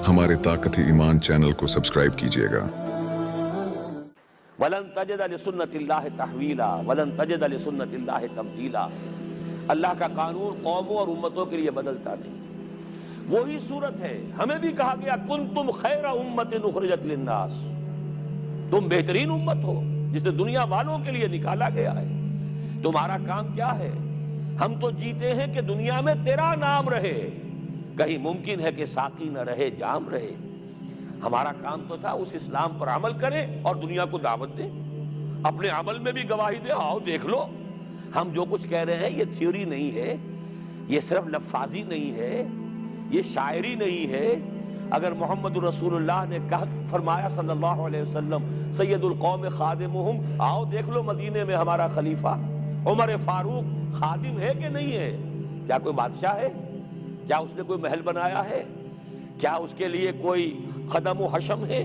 हमारे ताकत ईमान चैनल को सब्सक्राइब कीजिएगा। वलन तजिद लिसुन्नतिल्लाहि तहवीला वलन तजिद लिसुन्नतिल्लाहि तब्दीला। अल्लाह का कानून कौमों और उम्मतों के लिए बदलता नहीं। वही सूरत है, हमें भी कहा गया कुंतुम खैरा उम्मतिन उखरिजत लिन्नास, तुम बेहतरीन उम्मत हो जिसे दुनिया वालों के लिए निकाला गया है। तुम्हारा काम क्या है? हम तो जीते हैं कि दुनिया में तेरा नाम रहे, कहीं मुमकिन है कि साकी न रहे जाम रहे। हमारा काम तो था उस इस्लाम पर अमल करें और दुनिया को दावत दें, अपने अमल में भी गवाही दे, आओ देख लो हम जो कुछ कह रहे हैं ये थ्योरी नहीं है, ये सिर्फ लफ्ज़ी नहीं है, ये शायरी नहीं है। अगर मोहम्मद रसूलुल्लाह ने कहा फरमाया सल्लल्लाहु अलैहि वसल्लम सैयदुल कौम खादिमुहुम, आओ देख लो मदीने में हमारा खलीफा उमर फारूक खादिम है कि नहीं है? क्या कोई बादशाह है? क्या उसने कोई महल बनाया है? क्या उसके लिए कोई खदम व हशम है?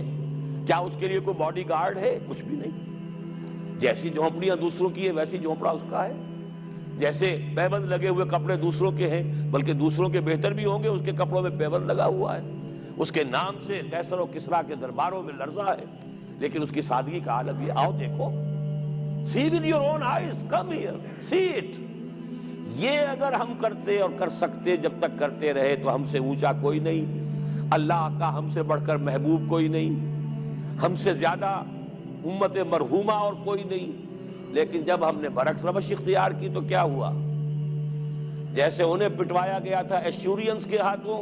क्या उसके लिए कोई बॉडी गार्ड है? कुछ भी नहीं। जैसी झोंपड़ियां दूसरों की है वैसी झोंपड़ा उसका है। जैसे पैबंद लगे हुए कपड़े दूसरों के हैं, बल्कि दूसरों के बेहतर भी होंगे, उसके कपड़ों में पैबंद लगा हुआ है। उसके नाम से कैसर और किसरा के दरबारों में लर्जा है, लेकिन उसकी सादगी का आलम ये, आओ देखो, see with your own eyes, come here, see it। ये अगर हम करते और कर सकते, जब तक करते रहे तो हमसे ऊंचा कोई नहीं, अल्लाह का हमसे बढ़कर महबूब कोई नहीं, हमसे ज्यादा उम्मत मरहूमा और कोई नहीं। लेकिन जब हमने बरक्स रवश इख्तियार की तो क्या हुआ? जैसे उन्हें पिटवाया गया था एश्यूरियंस के हाथों,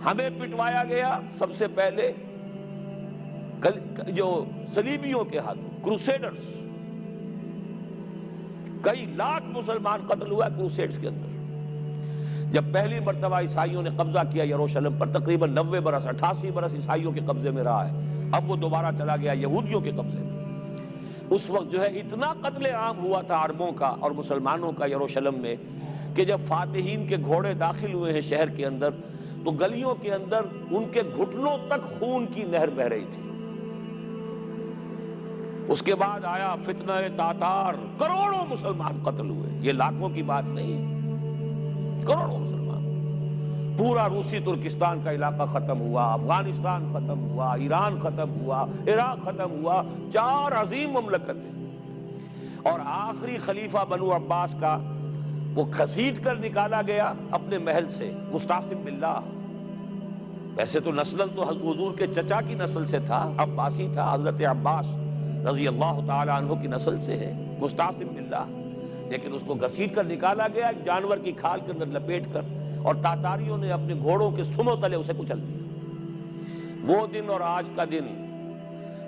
हमें पिटवाया गया सबसे पहले जो सलीबियों के हाथों, क्रूसेडर्स। कई लाख मुसलमान कत्ल हुआ क्रूसेड्स के अंदर। जब पहली मर्तबा ईसाइयों ने कब्जा किया यरूशलेम पर, तकरीबन 90 बरस 88 बरस ईसाइयों के कब्जे में रहा है, अब वो दोबारा चला गया यहूदियों के कब्जे में। उस वक्त जो है इतना कत्ले आम हुआ था अरबों का और मुसलमानों का यरूशलेम में कि जब फातिहीन के घोड़े दाखिल हुए हैं शहर के अंदर, तो गलियों के अंदर उनके घुटनों तक खून की नहर बह रही थी। उसके बाद आया फितना तातार, करोड़ों मुसलमान कत्ल हुए। ये लाखों की बात नहीं, करोड़ों मुसलमान। पूरा रूसी तुर्किस्तान का इलाका खत्म हुआ, अफगानिस्तान खत्म हुआ, ईरान खत्म हुआ, इराक खत्म हुआ, 4 अजीम ममलकतें। और आखिरी खलीफा बनु अब्बास का वो घसीट कर निकाला गया अपने महल से, मुस्तासिम बिल्लाह। वैसे तो नस्लन तो हुजूर के चचा की नस्ल से था, अब्बासी था, हजरत अब्बास रजी अल्लाह ताला अन्हु की नस्ल से है मुस्तासिम बिल्लाह। लेकिन उसको घसीट कर निकाला गया जानवर की खाल के अंदर लपेट कर, और तातारियों ने अपने घोड़ों के सुनों तले उसे कुचल दिया। वो दिन और आज का दिन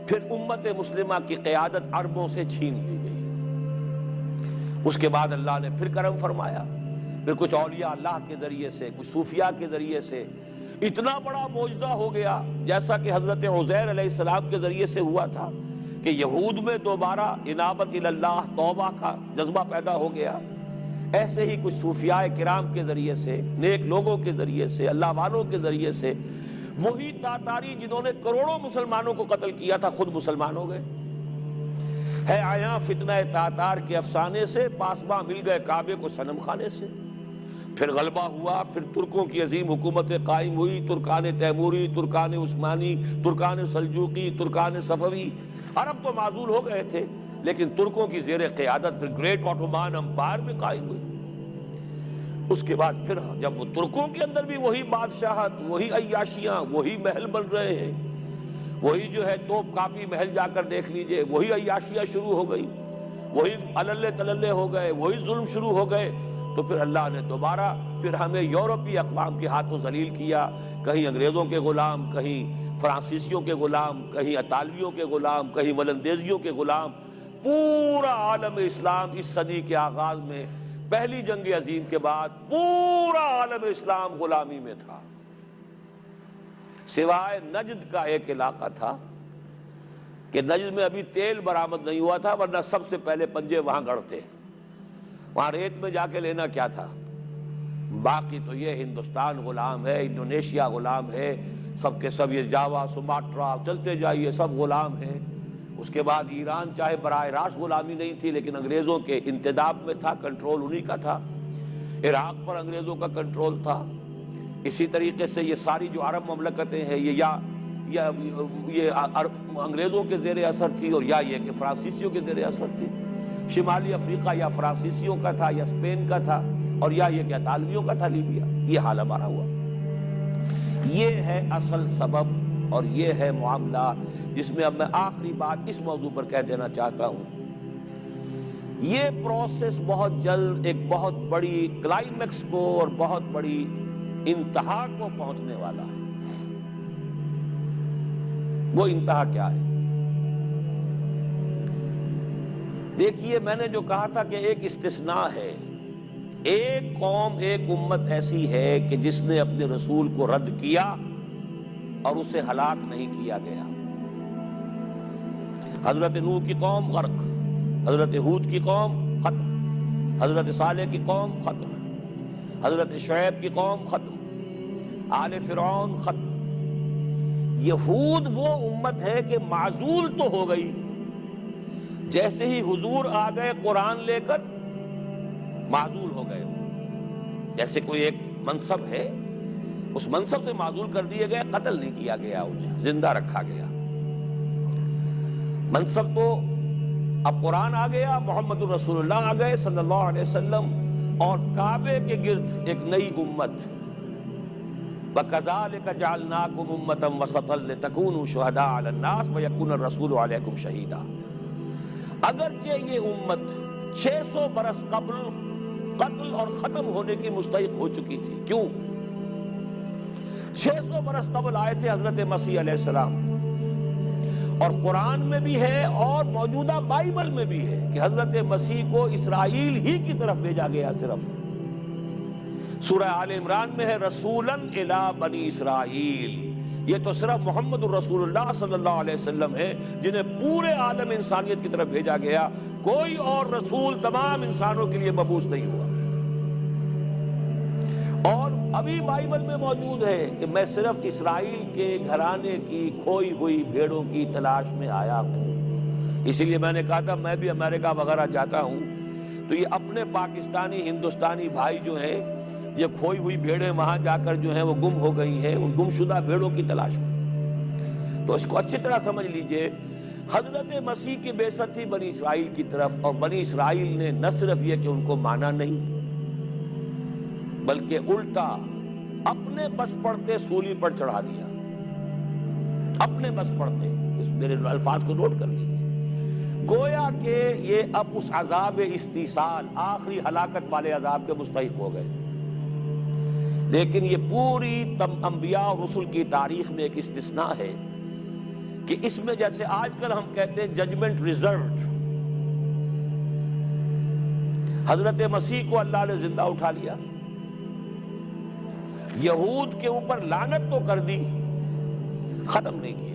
फिर उम्मत मुस्लिमा की क़यादत अरबों से छीन ली गई। उसके बाद अल्लाह ने फिर करम फरमाया, फिर कुछ औलिया अल्लाह के जरिए से, कुछ सूफिया के जरिए से इतना बड़ा मौजज़ा हो गया, जैसा कि हजरत उज़ैर अलैहिस्सलाम के जरिए से हुआ था कि यहूद में दोबारा इनाबत इल्लाह तौबा का जज्बा पैदा हो गया। ऐसे ही कुछ सूफियाए किराम के जरिए से, नेक लोगों के जरिए से, अल्लाह वालों के जरिए से, वही तातारी जिन्होंने करोड़ों मुसलमानों को कत्ल किया था खुद मुसलमान हो गए। है आया फितना तातार के अफसाने से, पासबा मिल गए काबे को सनम खाने से। फिर गलबा हुआ, फिर तुर्कों की अजीम हुकूमतें कायम हुई, तुर्कान तैमूरी, तुर्कान उस्मानी, तुर्कान सल्जूकी, तुर्कान सफवी। अरब तो माजूल हो गए थे, लेकिन तुर्कों की जेर क़यादत फिर ग्रेट ऑटोमान एम्पायर में कायम हुई। उसके बाद फिर जब वो तुर्कों के अंदर भी वही बादशाहत, वही अय्याशियां, वही महल बन रहे हैं, वही जो है तोप कापी महल जाकर देख लीजिए, वही अय्याशियां शुरू हो गई, वही अलल्ले तलल्ले हो गए, वही जुल्म शुरू हो गए। तो फिर अल्लाह ने दोबारा फिर हमें यूरोपीय अक़वाम के हाथों जलील किया, कहीं अंग्रेजों के गुलाम, कहीं फ्रांसीसियों के गुलाम, कहीं अतालवियों के गुलाम, कहीं वलंदेजियों के गुलाम। पूरा आलम इस्लाम इस सदी के आगाज में, पहली जंग अजीम के बाद पूरा आलम इस्लाम गुलामी में था, सिवाय नजद का एक इलाका था कि नजद में अभी तेल बरामद नहीं हुआ था, वरना सबसे पहले पंजे वहां गढ़ते। वहां रेत में जाके लेना क्या था। बाकी तो ये हिंदुस्तान गुलाम है, इंडोनेशिया गुलाम है, सबके सब ये जावा, सुमाट्रा, चलते जाइए सब गुलाम हैं। उसके बाद ईरान चाहे बराह रास्त गुलामी नहीं थी, लेकिन अंग्रेजों के इंतदाब में था, कंट्रोल उन्हीं का था। इराक पर अंग्रेजों का कंट्रोल था। اسی طریقے سے یہ ساری جو عرب مملکتیں ہیں یہ انگریزوں کے زیر اثر تھی، اور یا یہ کہ فرانسیسیوں کے زیر اثر تھی۔ شمالی افریقہ یا فرانسیسیوں کا تھا یا اسپین کا تھا، اور یا یہ کہ اطالویوں کا تھا لیبیا۔ یہ حال ہمارا ہوا۔ یہ ہے اصل سبب اور یہ ہے معاملہ جس میں اب میں آخری بات اس موضوع پر کہہ دینا چاہتا ہوں۔ یہ پروسیس بہت جلد ایک بہت بڑی کلائمیکس کو اور بہت بڑی انتہا کو پہنچنے والا ہے۔ وہ انتہا کیا ہے؟ دیکھیے، میں نے جو کہا تھا کہ ایک استثناء ہے، ایک قوم ایک امت ایسی ہے کہ جس نے اپنے رسول کو رد کیا اور اسے ہلاک نہیں کیا گیا۔ حضرت نوح کی قوم غرق، حضرت ہود کی قوم ختم، حضرت صالح کی قوم ختم، حضرت شعیب کی قوم ختم، آل فرعون ختم۔ یہود وہ امت ہے کہ معزول تو ہو گئی، جیسے ہی حضور آ گئے قرآن لے کر معزول ہو گئے۔ جیسے کوئی ایک منصب ہے، اس منصب سے معزول کر دیے گئے، قتل نہیں کیا گیا، انہیں زندہ رکھا گیا۔ منصب تو اب قرآن آ گیا، محمد رسول اللہ آ گئے صلی اللہ علیہ وسلم، اور کعبے کے گرد ایک نئی امت۔ وَكَذَلِكَ جَعَلْنَاكُمْ أُمَّةً وَسَطًا لِتَكُونُوا شُهَدَاءَ عَلَى النَّاسِ وَيَكُونَ الرَّسُولُ عَلَيْكُمْ شَهِيدًا۔ اگرچہ یہ امت 600 برس قبل قتل اور ختم ہونے کی مستحق ہو چکی تھی۔ کیوں؟ 600 برس قبل آئے تھے حضرت مسیح علیہ السلام، اور قرآن میں بھی ہے اور موجودہ بائبل میں بھی ہے کہ حضرت مسیح کو اسرائیل ہی کی طرف بھیجا گیا۔ صرف سورہ آل عمران میں ہے رسولاً الی بنی اسرائیل۔ یہ تو صرف محمد الرسول اللہ صلی اللہ علیہ وسلم ہے جنہیں پورے عالم انسانیت کی طرف بھیجا گیا۔ کوئی اور رسول تمام انسانوں کے لیے مبعوث نہیں ہوا۔ اور ابھی بائبل میں موجود ہے کہ میں صرف اسرائیل کے گھرانے کی کھوئی ہوئی بھیڑوں کی تلاش میں آیا ہوں۔ اسی لیے میں نے کہا تھا میں بھی امریکہ وغیرہ جاتا ہوں تو یہ اپنے پاکستانی ہندوستانی بھائی جو ہیں، یہ کھوئی ہوئی بھیڑیں وہاں جا کر جو ہیں وہ گم ہو گئی ہیں، ان گمشدہ بھیڑوں کی تلاش میں۔ تو اس کو اچھی طرح سمجھ لیجئے، حضرت مسیح کی بعثت تھی بنی اسرائیل کی طرف، اور بنی اسرائیل نے نہ صرف یہ کہ ان کو مانا نہیں، بلکہ الٹا اپنے بس پڑتے سولی پر چڑھا دیا۔ اپنے بس پڑتے، اس میرے الفاظ کو نوٹ کر لیجیے۔ گویا کہ یہ اب اس عذاب استیصال، آخری ہلاکت والے عذاب کے مستحق ہو گئے۔ لیکن یہ پوری انبیاء اور رسل کی تاریخ میں ایک استثناء ہے کہ اس میں جیسے آج کل ہم کہتے ہیں ججمنٹ ریزروڈ، حضرت مسیح کو اللہ نے زندہ اٹھا لیا، یہود کے اوپر لعنت تو کر دی، ختم نہیں کیا۔